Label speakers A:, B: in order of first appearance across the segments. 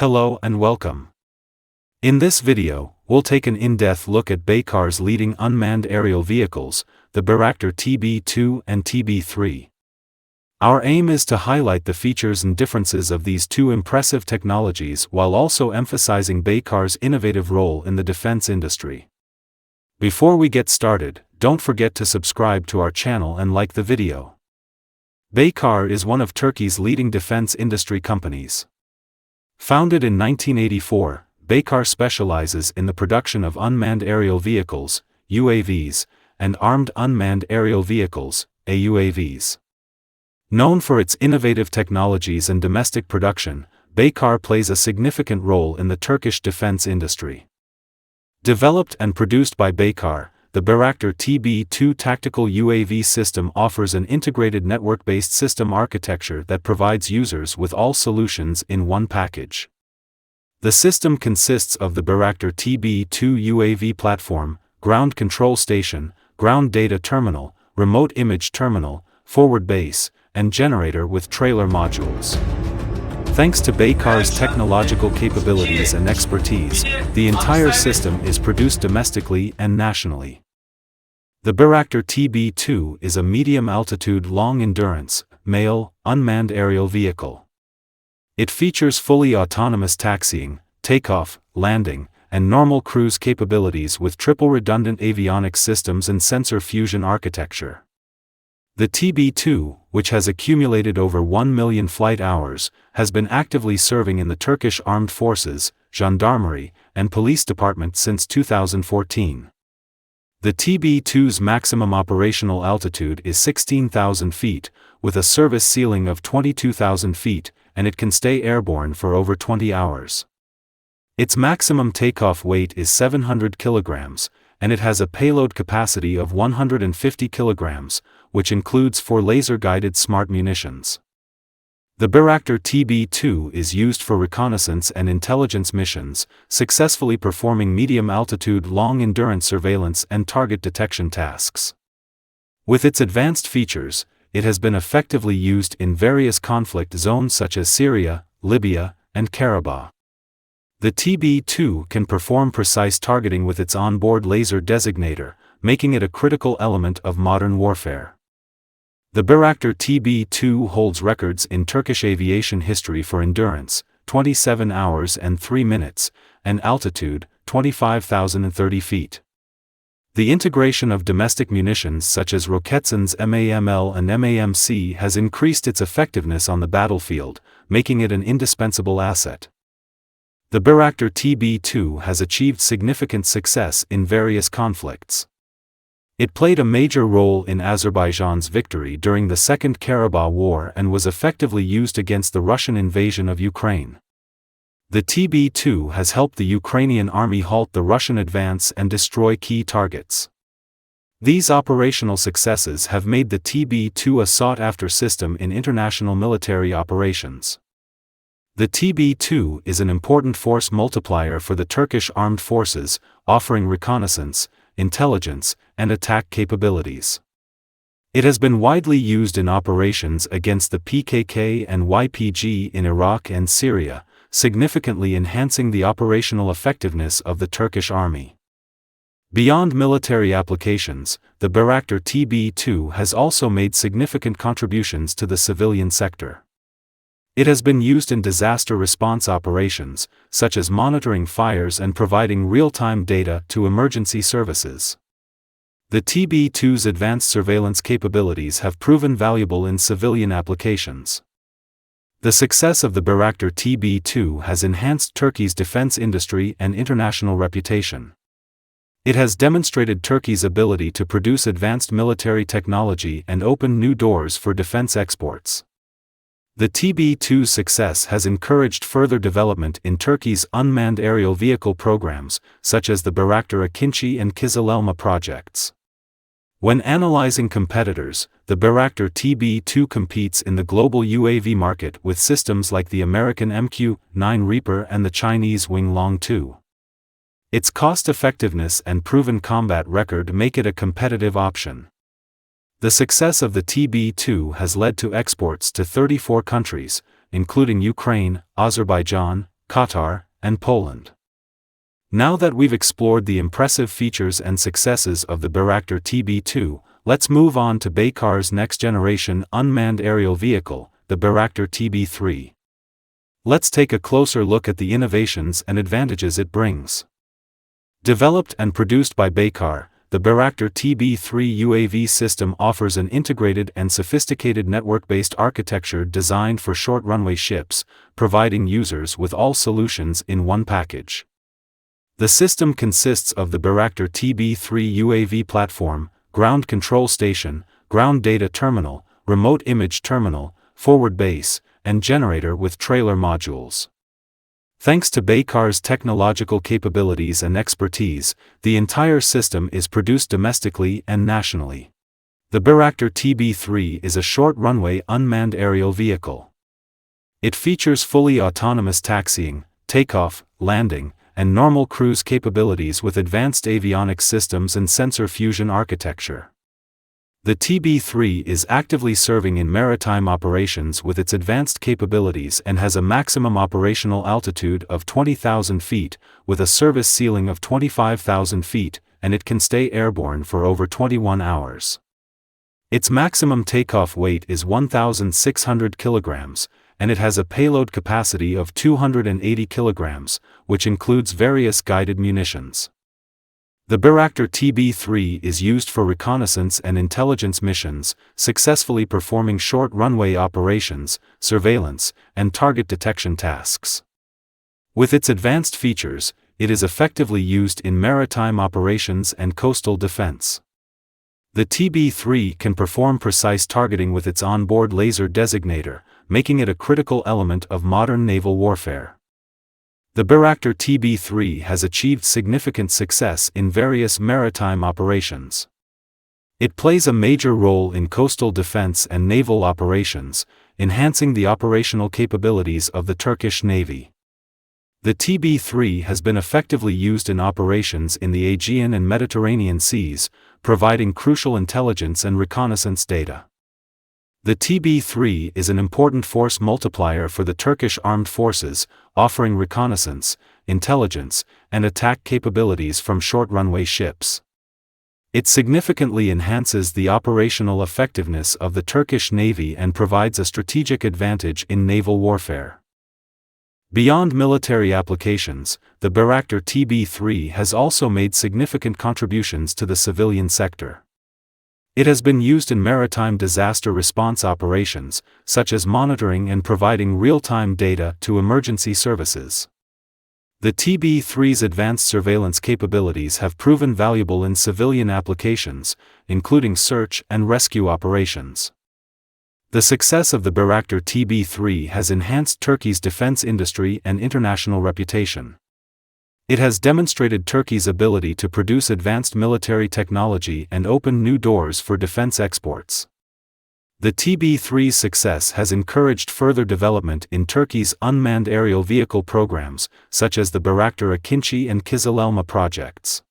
A: Hello and welcome. In this video, we'll take an in-depth look at Baykar's leading unmanned aerial vehicles, the Bayraktar TB2 and TB3. Our aim is to highlight the features and differences of these two impressive technologies while also emphasizing Baykar's innovative role in the defense industry. Before we get started, don't forget to subscribe to our channel and like the video. Baykar is one of Turkey's leading defense industry companies. Founded in 1984, Baykar specializes in the production of unmanned aerial vehicles, UAVs, and armed unmanned aerial vehicles, AUAVs. Known for its innovative technologies and domestic production, Baykar plays a significant role in the Turkish defense industry. Developed and produced by Baykar, the Bayraktar TB2 tactical UAV system offers an integrated network-based system architecture that provides users with all solutions in one package. The system consists of the Bayraktar TB2 UAV platform, ground control station, ground data terminal, remote image terminal, forward base, and generator with trailer modules. Thanks to Baykar's technological capabilities and expertise, the entire system is produced domestically and nationally. The Bayraktar TB2 is a medium-altitude long-endurance, male, unmanned aerial vehicle. It features fully autonomous taxiing, takeoff, landing, and normal cruise capabilities with triple redundant avionics systems and sensor fusion architecture. The TB2, which has accumulated over 1 million flight hours, has been actively serving in the Turkish Armed Forces, Gendarmerie, and Police Department since 2014. The TB2's maximum operational altitude is 16,000 feet, with a service ceiling of 22,000 feet, and it can stay airborne for over 20 hours. Its maximum takeoff weight is 700 kilograms, and it has a payload capacity of 150 kilograms, which includes 4 laser-guided smart munitions. The Bayraktar TB2 is used for reconnaissance and intelligence missions, successfully performing medium-altitude long-endurance surveillance and target detection tasks. With its advanced features, it has been effectively used in various conflict zones such as Syria, Libya, and Karabakh. The TB2 can perform precise targeting with its onboard laser designator, making it a critical element of modern warfare. The Bayraktar TB2 holds records in Turkish aviation history for endurance, 27 hours and 3 minutes, and altitude, 25,030 feet. The integration of domestic munitions such as Roketsan's MAML and MAMC has increased its effectiveness on the battlefield, making it an indispensable asset. The Bayraktar TB2 has achieved significant success in various conflicts. It played a major role in Azerbaijan's victory during the Second Karabakh War and was effectively used against the Russian invasion of Ukraine. The TB2 has helped the Ukrainian army halt the Russian advance and destroy key targets. These operational successes have made the TB2 a sought-after system in international military operations. The TB2 is an important force multiplier for the Turkish armed forces, offering reconnaissance, intelligence, and attack capabilities. It has been widely used in operations against the PKK and YPG in Iraq and Syria, significantly enhancing the operational effectiveness of the Turkish army. Beyond military applications, the Bayraktar TB2 has also made significant contributions to the civilian sector. It has been used in disaster response operations, such as monitoring fires and providing real-time data to emergency services. The TB2's advanced surveillance capabilities have proven valuable in civilian applications. The success of the Bayraktar TB2 has enhanced Turkey's defense industry and international reputation. It has demonstrated Turkey's ability to produce advanced military technology and open new doors for defense exports. The TB2's success has encouraged further development in Turkey's unmanned aerial vehicle programs, such as the Bayraktar Akinci and Kızılelma projects. When analyzing competitors, the Bayraktar TB2 competes in the global UAV market with systems like the American MQ-9 Reaper and the Chinese Winglong 2. Its cost-effectiveness and proven combat record make it a competitive option. The success of the TB2 has led to exports to 34 countries, including Ukraine, Azerbaijan, Qatar, and Poland. Now that we've explored the impressive features and successes of the Bayraktar TB2, let's move on to Baykar's next-generation unmanned aerial vehicle, the Bayraktar TB3. Let's take a closer look at the innovations and advantages it brings. Developed and produced by Baykar, the Bayraktar TB3 UAV system offers an integrated and sophisticated network-based architecture designed for short-runway ships, providing users with all solutions in one package. The system consists of the Bayraktar TB3 UAV platform, ground control station, ground data terminal, remote image terminal, forward base, and generator with trailer modules. Thanks to Baykar's technological capabilities and expertise, the entire system is produced domestically and nationally. The Bayraktar TB3 is a short-runway unmanned aerial vehicle. It features fully autonomous taxiing, takeoff, landing, and normal cruise capabilities with advanced avionics systems and sensor fusion architecture. The TB3 is actively serving in maritime operations with its advanced capabilities and has a maximum operational altitude of 20,000 feet, with a service ceiling of 25,000 feet, and it can stay airborne for over 21 hours. Its maximum takeoff weight is 1,600 kilograms, and it has a payload capacity of 280 kilograms, which includes various guided munitions. The Bayraktar TB3 is used for reconnaissance and intelligence missions, successfully performing short runway operations, surveillance, and target detection tasks. With its advanced features, it is effectively used in maritime operations and coastal defense. The TB3 can perform precise targeting with its onboard laser designator, making it a critical element of modern naval warfare. The Bayraktar TB3 has achieved significant success in various maritime operations. It plays a major role in coastal defense and naval operations, enhancing the operational capabilities of the Turkish Navy. The TB3 has been effectively used in operations in the Aegean and Mediterranean seas, providing crucial intelligence and reconnaissance data. The TB3 is an important force multiplier for the Turkish armed forces, offering reconnaissance, intelligence, and attack capabilities from short-runway ships. It significantly enhances the operational effectiveness of the Turkish Navy and provides a strategic advantage in naval warfare. Beyond military applications, the Bayraktar TB3 has also made significant contributions to the civilian sector. It has been used in maritime disaster response operations, such as monitoring and providing real-time data to emergency services. The TB3's advanced surveillance capabilities have proven valuable in civilian applications, including search and rescue operations. The success of the Bayraktar TB3 has enhanced Turkey's defense industry and international reputation. It has demonstrated Turkey's ability to produce advanced military technology and open new doors for defense exports. The TB3's success has encouraged further development in Turkey's unmanned aerial vehicle programs, such as the Bayraktar Akinci and Kızılelma projects.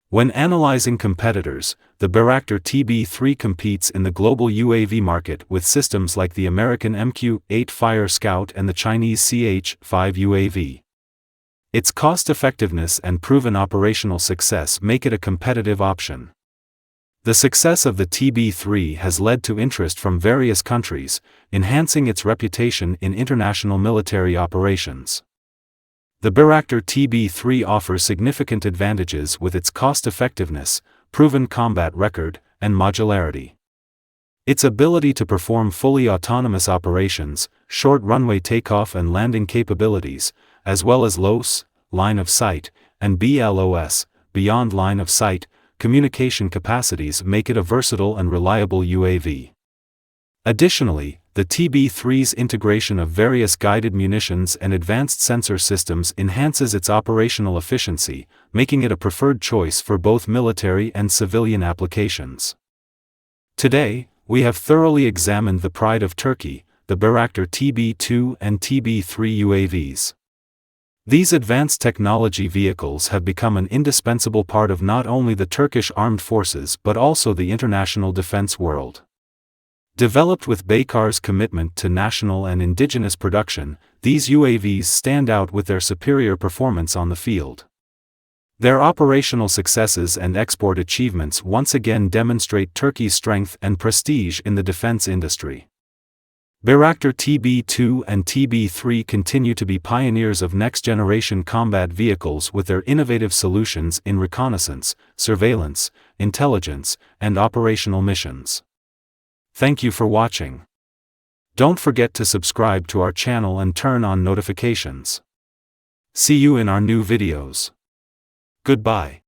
A: When analyzing competitors, the Bayraktar TB3 competes in the global UAV market with systems like the American MQ-8 Fire Scout and the Chinese CH-5 UAV. Its cost-effectiveness and proven operational success make it a competitive option. The success of the TB3 has led to interest from various countries, enhancing its reputation in international military operations. The Bayraktar TB3 offers significant advantages with its cost-effectiveness, proven combat record, and modularity. Its ability to perform fully autonomous operations, short runway takeoff and landing capabilities, as well as LOS, line of sight, and BLOS, beyond line of sight, communication capacities make it a versatile and reliable UAV. Additionally, the TB3's integration of various guided munitions and advanced sensor systems enhances its operational efficiency, making it a preferred choice for both military and civilian applications. Today, we have thoroughly examined the pride of Turkey, the Bayraktar TB2 and TB3 UAVs. These advanced technology vehicles have become an indispensable part of not only the Turkish armed forces but also the international defense world. Developed with Baykar's commitment to national and indigenous production, these UAVs stand out with their superior performance on the field. Their operational successes and export achievements once again demonstrate Turkey's strength and prestige in the defense industry. Bayraktar TB2 and TB3 continue to be pioneers of next-generation combat vehicles with their innovative solutions in reconnaissance, surveillance, intelligence, and operational missions. Thank you for watching. Don't forget to subscribe to our channel and turn on notifications. See you in our new videos. Goodbye.